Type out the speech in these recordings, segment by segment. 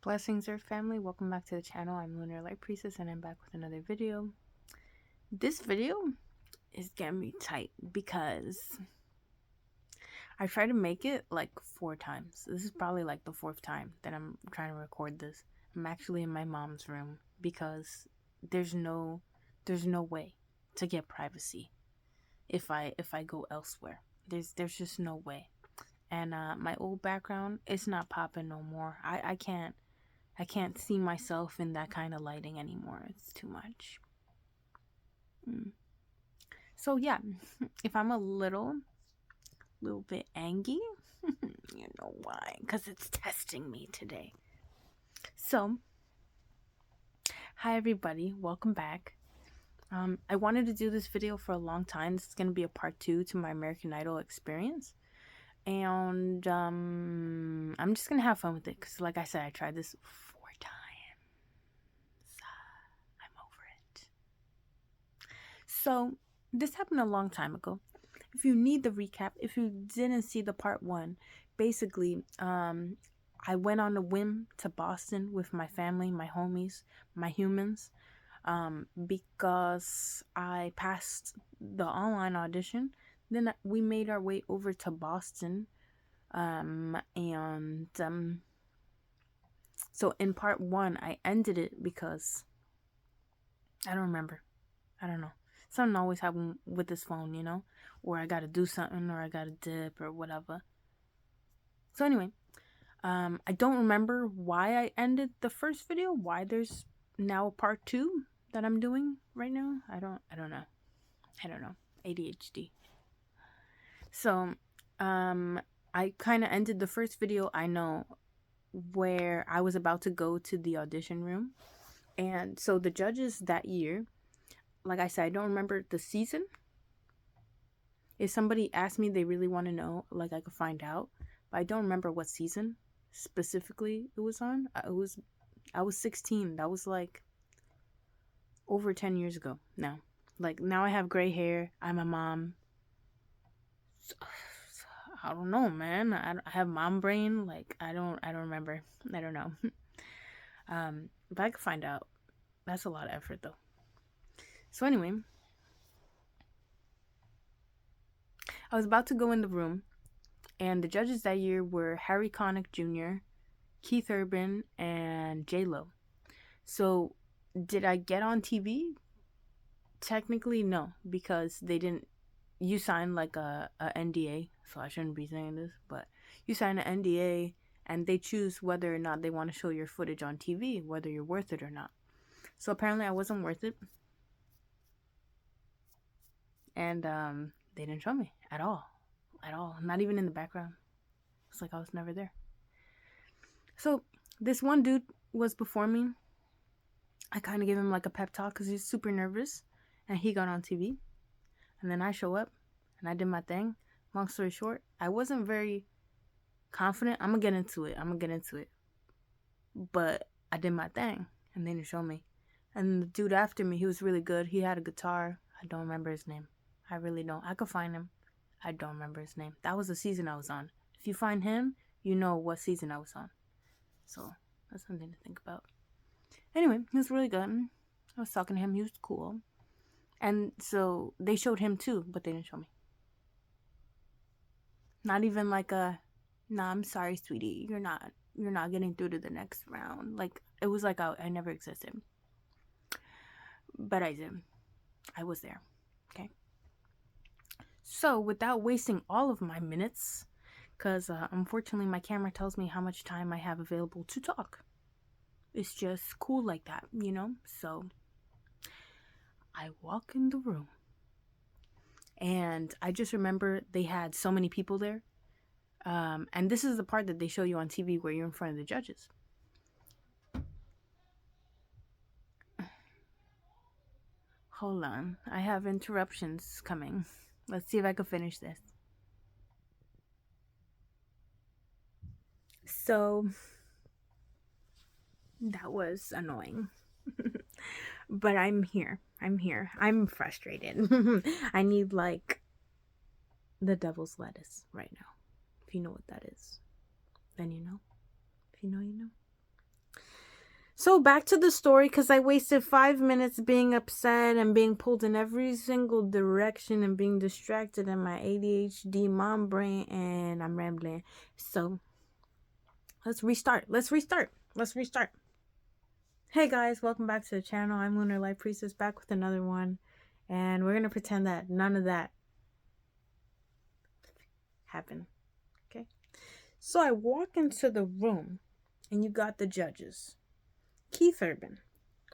Blessings, Earth family. Welcome back to the channel. I'm LunarLightPriestess and I'm back with another video. This video is getting me tight because I tried to make it like 4 times. This is probably like the 4th time that I'm trying to record this. I'm actually in my mom's room because there's no way to get privacy if I go elsewhere. There's just no way. And my old background, it's not popping no more. I can't see myself in that kind of lighting anymore. It's too much. So yeah, if I'm a little bit angry, you know why? Because it's testing me today. So, hi everybody, welcome back. I wanted to do this video for a long time. This is going to be a part 2 to my American Idol experience. And I'm just going to have fun with it because like I said, I tried this 4 times. I'm over it. So, this happened a long time ago. If you need the recap, if you didn't see the part 1, basically, I went on a whim to Boston with my family, my homies, my humans, because I passed the online audition. Then we made our way over to Boston, so in part 1, I ended it because I don't remember. I don't know. Something always happens with this phone, you know? Or I gotta do something, or I gotta dip, or whatever. So anyway, I don't remember why I ended the first video, why there's now a part 2 that I'm doing right now. I don't know. ADHD. So, I kind of ended the first video, I know, where I was about to go to the audition room. And so the judges that year, like I said, I don't remember the season. If somebody asked me, they really want to know, like I could find out. But I don't remember what season specifically it was on. I was 16. That was like over 10 years ago now. Like now I have gray hair. I'm a mom. I don't know, man. I have mom brain. Like I don't remember. I don't know. But I could find out. That's a lot of effort though. So anyway, I was about to go in the room, and the judges that year were Harry Connick Jr., Keith Urban, and J-Lo. So, did I get on TV? Technically, no, because they didn't. You signed like a NDA, so I shouldn't be saying this, but you sign an NDA, and they choose whether or not they want to show your footage on TV, whether you're worth it or not. So apparently, I wasn't worth it, and they didn't show me at all, not even in the background. It's like I was never there. So this one dude was performing. I kind of gave him like a pep talk because he's super nervous, and he got on TV. And then I show up, and I did my thing. Long story short, I wasn't very confident. I'm gonna get into it. But I did my thing, and they didn't show me. And the dude after me, he was really good. He had a guitar. I don't remember his name. I really don't. I could find him. I don't remember his name. That was the season I was on. If you find him, you know what season I was on. So that's something to think about. Anyway, he was really good. I was talking to him. He was cool. And so they showed him too, but they didn't show me. Not even like nah, I'm sorry, sweetie. You're not getting through to the next round. Like, it was like I never existed. But I did. I was there. Okay. So, without wasting all of my minutes, because unfortunately my camera tells me how much time I have available to talk. It's just cool like that, you know? So, I walk in the room. And I just remember they had so many people there. And this is the part that they show you on TV where you're in front of the judges. Hold on. I have interruptions coming. Let's see if I can finish this. So, that was annoying. But I'm here. I'm frustrated. I need like the devil's lettuce right now. If you know what that is, then you know. If you know, you know. So back to the story, because I wasted 5 minutes being upset and being pulled in every single direction and being distracted in my ADHD mom brain, and I'm rambling. So let's restart. Hey guys, welcome back to the channel. I'm LunarLightPriestess, back with another one, and we're gonna pretend that none of that happened. Okay. So I walk into the room, and you got the judges: Keith Urban,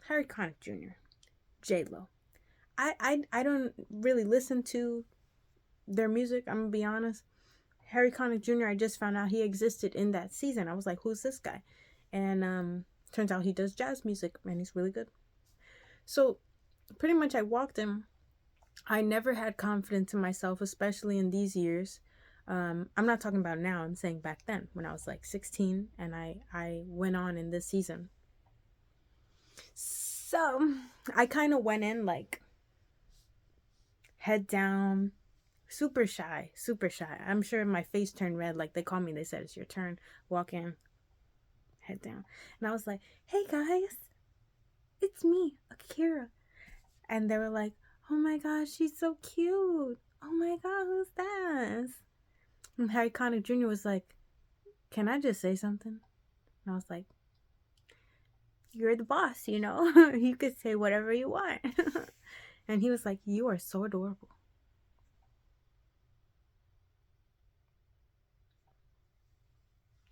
Harry Connick Jr., J-Lo. I don't really listen to their music, I'm gonna be honest. Harry Connick Jr., I just found out he existed in that season. I was like, who's this guy? And turns out he does jazz music, and he's really good. So pretty much I walked in. I never had confidence in myself, especially in these years. I'm not talking about now, I'm saying back then when I was like 16 and I went on in this season. So I kind of went in like head down, super shy. I'm sure my face turned red. Like they called me, they said, it's your turn. Walk in, head down. And I was like, hey guys, it's me, Akira. And they were like, oh my gosh, she's so cute. Oh my god, who's that? And Harry Connick Jr. was like, can I just say something? And I was like, you're the boss, you know? You could say whatever you want. And he was like, you are so adorable.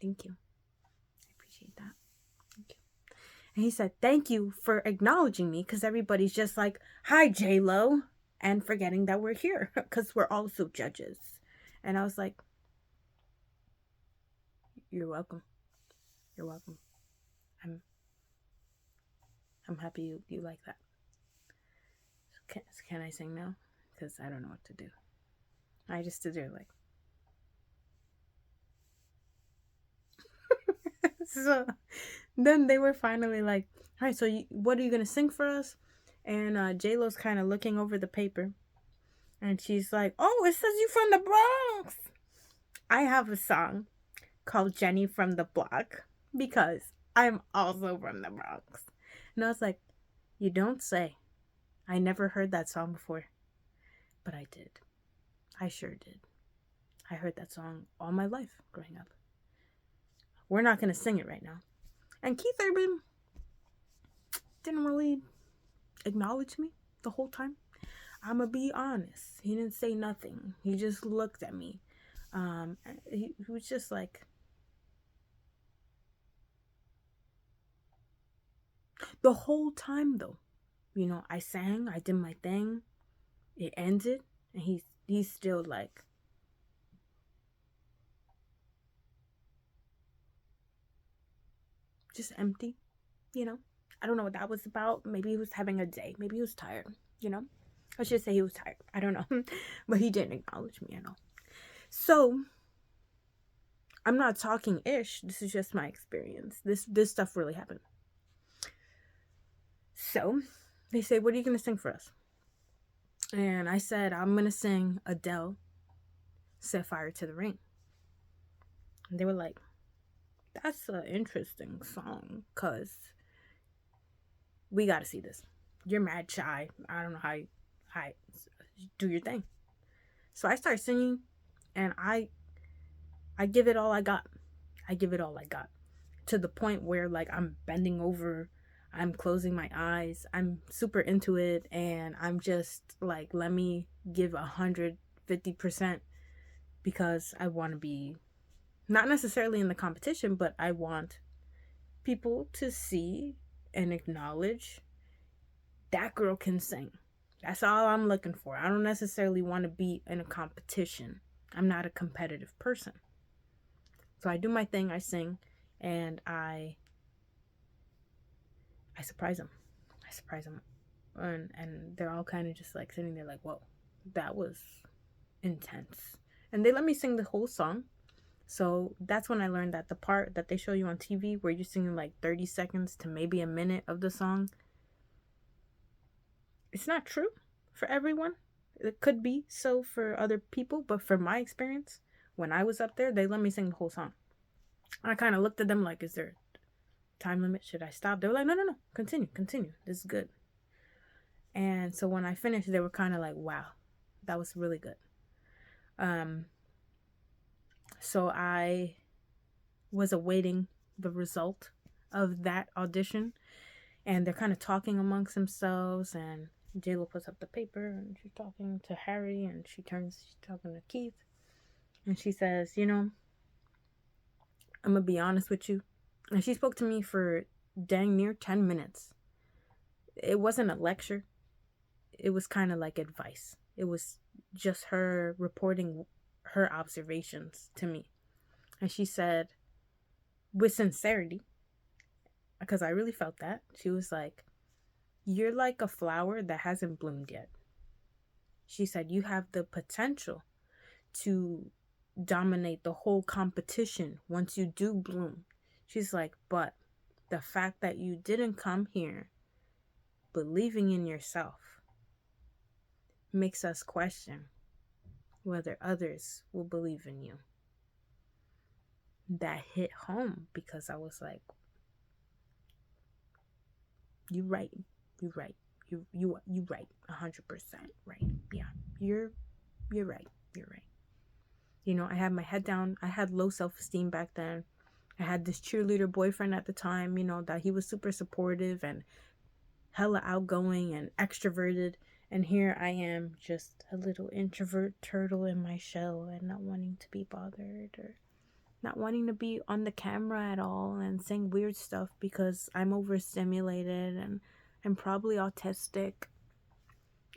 Thank you. I appreciate that. Thank you. And he said, thank you for acknowledging me, because everybody's just like, hi, J-Lo, and forgetting that we're here because we're also judges. And I was like, you're welcome. You're welcome. I'm happy you like that. Can I sing now? Because I don't know what to do. I just did it like. So then they were finally like, all right, so what are you going to sing for us? And J-Lo's kind of looking over the paper. And she's like, oh, it says you from the Bronx. I have a song called Jenny from the Block because I'm also from the Bronx. And I was like, you don't say. I never heard that song before. But I did. I sure did. I heard that song all my life growing up. We're not going to sing it right now. And Keith Urban didn't really acknowledge me the whole time. I'm going to be honest. He didn't say nothing. He just looked at me. He was just like, the whole time though, you know, I sang, I did my thing, it ended, and he's still like, just empty, you know. I don't know what that was about. Maybe he was having a day. Maybe he was tired, you know. I should say he was tired. I don't know. But he didn't acknowledge me at all. So I'm not talking ish. This is just my experience. This stuff really happened. So they say, what are you going to sing for us? And I said, I'm going to sing Adele, Set Fire to the Rain. And they were like, that's an interesting song, because we got to see this. You're mad shy. I don't know how you do your thing. So I start singing, and I give it all I got. I give it all I got, to the point where like I'm bending over, I'm closing my eyes, I'm super into it, and I'm just like, let me give 150%, because I want to be, not necessarily in the competition, but I want people to see and acknowledge that girl can sing. That's all I'm looking for. I don't necessarily want to be in a competition. I'm not a competitive person. So I do my thing, I sing, and I surprise them. And they're all kind of just like sitting there like, whoa, that was intense. And they let me sing the whole song. So that's when I learned that the part that they show you on TV where you're singing like 30 seconds to maybe a minute of the song, it's not true for everyone. It could be so for other people, but for my experience, when I was up there, they let me sing the whole song. I kind of looked at them like, is there time limit? Should I stop? They were like, no, continue. This is good. And so when I finished, they were kind of like, wow, that was really good. So I was awaiting the result of that audition, and they're kind of talking amongst themselves, and JLo puts up the paper, and she's talking to Harry, and she's talking to Keith, and she says, I'm gonna be honest with you. And she spoke to me for dang near 10 minutes. It wasn't a lecture. It was kind of like advice. It was just her reporting her observations to me. And she said, with sincerity, because I really felt that, she was like, you're like a flower that hasn't bloomed yet. She said, you have the potential to dominate the whole competition once you do bloom. She's like, but the fact that you didn't come here believing in yourself makes us question whether others will believe in you. That hit home because I was like, you right. You right. You right. 100% right. Yeah. You're right. You're right. I had my head down. I had low self-esteem back then. I had this cheerleader boyfriend at the time, that he was super supportive and hella outgoing and extroverted. And here I am, just a little introvert turtle in my shell and not wanting to be bothered or not wanting to be on the camera at all and saying weird stuff because I'm overstimulated and I'm probably autistic.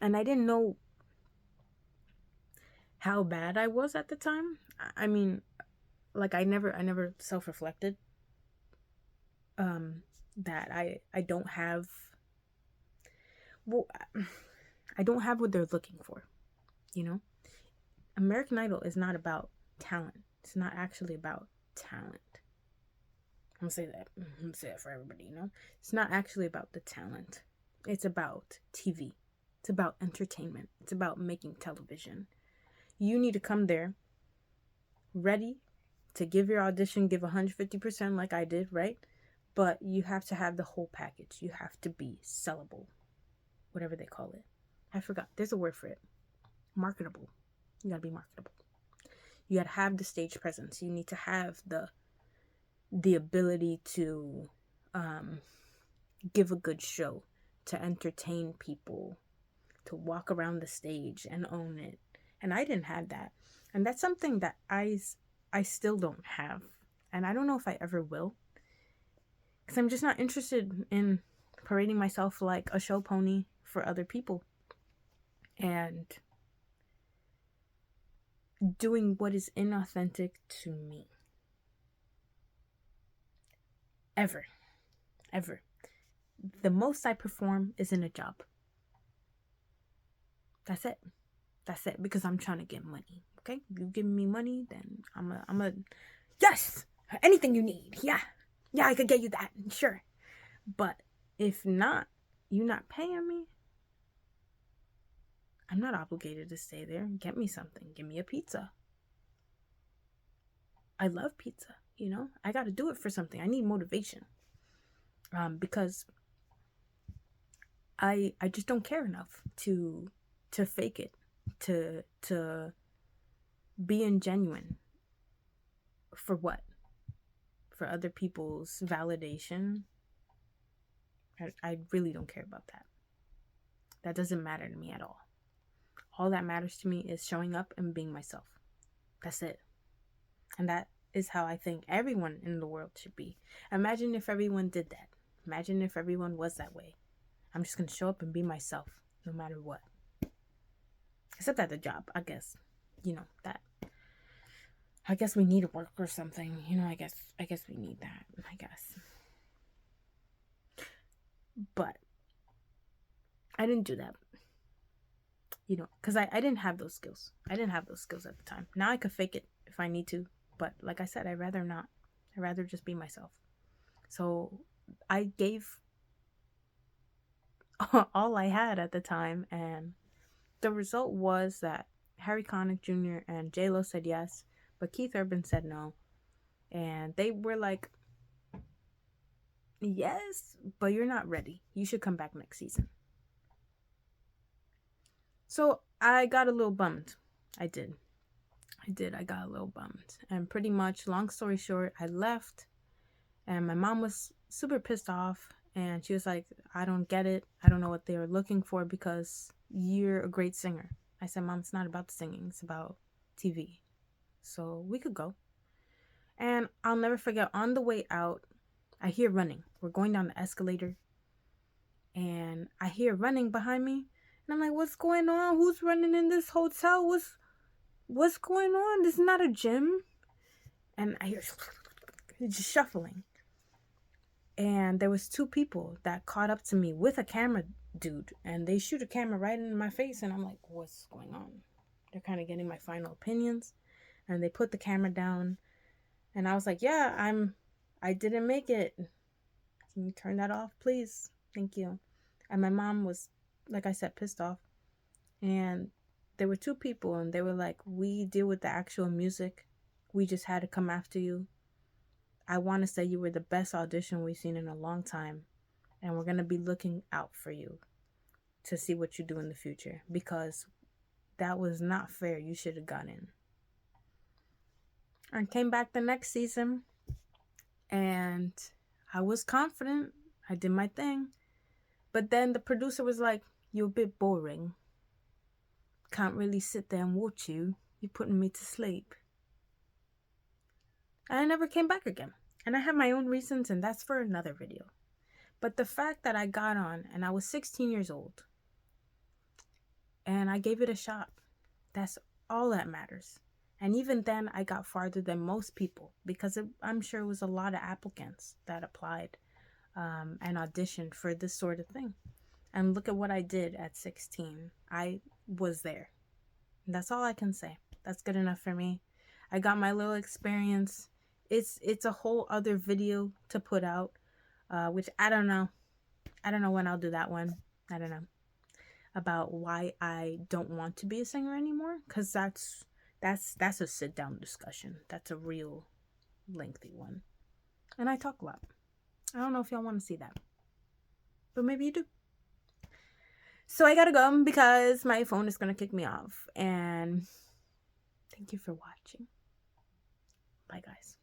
And I didn't know how bad I was at the time. I mean, like I never self-reflected that I don't have I don't have what they're looking for. American Idol is not about talent. It's not actually about talent. I'm gonna say that for everybody, It's not actually about the talent. It's about TV. It's about entertainment. It's about making television. You need to come there ready to give your audition, give 150% like I did, right? But you have to have the whole package. You have to be sellable, whatever they call it. I forgot. There's a word for it. Marketable. You gotta be marketable. You gotta have the stage presence. You need to have the ability to give a good show, to entertain people, to walk around the stage and own it. And I didn't have that. And that's something that I still don't have. And I don't know if I ever will. Because I'm just not interested in parading myself like a show pony for other people. And doing what is inauthentic to me. Ever. The most I perform is in a job. That's it. Because I'm trying to get money. Okay? You give me money, then I'm a yes! Anything you need. Yeah, I could get you that. Sure. But if not, you're not paying me, I'm not obligated to stay there. Get me something. Give me a pizza. I love pizza, I got to do it for something. I need motivation. Because I just don't care enough to fake it, to be ingenuine. For what? For other people's validation? I really don't care about that. That doesn't matter to me at all. All that matters to me is showing up and being myself. That's it. And that is how I think everyone in the world should be. Imagine if everyone did that. Imagine if everyone was that way. I'm just going to show up and be myself no matter what. Except at the job, I guess. That. I guess we need to work or something. I guess we need that. I guess. But I didn't do that. Because I didn't have those skills. I didn't have those skills at the time. Now I could fake it if I need to. But like I said, I'd rather not. I'd rather just be myself. So I gave all I had at the time. And the result was that Harry Connick Jr. and JLo said yes. But Keith Urban said no. And they were like, Yes, but you're not ready. You should come back next season. So I got a little bummed. I did. I got a little bummed. And pretty much, long story short, I left and my mom was super pissed off. And she was like, I don't get it. I don't know what they were looking for because you're a great singer. I said, Mom, it's not about the singing. It's about TV. So we could go. And I'll never forget, on the way out, I hear running. We're going down the escalator. And I hear running behind me. And I'm like, what's going on? Who's running in this hotel? What's going on? This is not a gym. And I hear just shuffling. And there was two people that caught up to me with a camera dude. And they shoot a camera right in my face. And I'm like, what's going on? They're kind of getting my final opinions. And they put the camera down. And I was like, yeah, I didn't make it. Can you turn that off, please? Thank you. And my mom was, like I said, pissed off. And there were two people, and they were like, we deal with the actual music. We just had to come after you. I want to say you were the best audition we've seen in a long time. And we're going to be looking out for you to see what you do in the future. Because that was not fair. You should have gone in. I came back the next season. And I was confident. I did my thing. But then the producer was like, you're a bit boring. Can't really sit there and watch you. You're putting me to sleep. And I never came back again. And I have my own reasons, and that's for another video. But the fact that I got on, and I was 16 years old, and I gave it a shot, that's all that matters. And even then, I got farther than most people, because I'm sure it was a lot of applicants that applied and auditioned for this sort of thing. And look at what I did at 16. I was there. And that's all I can say. That's good enough for me. I got my little experience. It's a whole other video to put out, which I don't know. I don't know when I'll do that one. I don't know. About why I don't want to be a singer anymore. Because that's a sit-down discussion. That's a real lengthy one. And I talk a lot. I don't know if y'all want to see that. But maybe you do. So I gotta go because my phone is gonna kick me off. And thank you for watching. Bye, guys.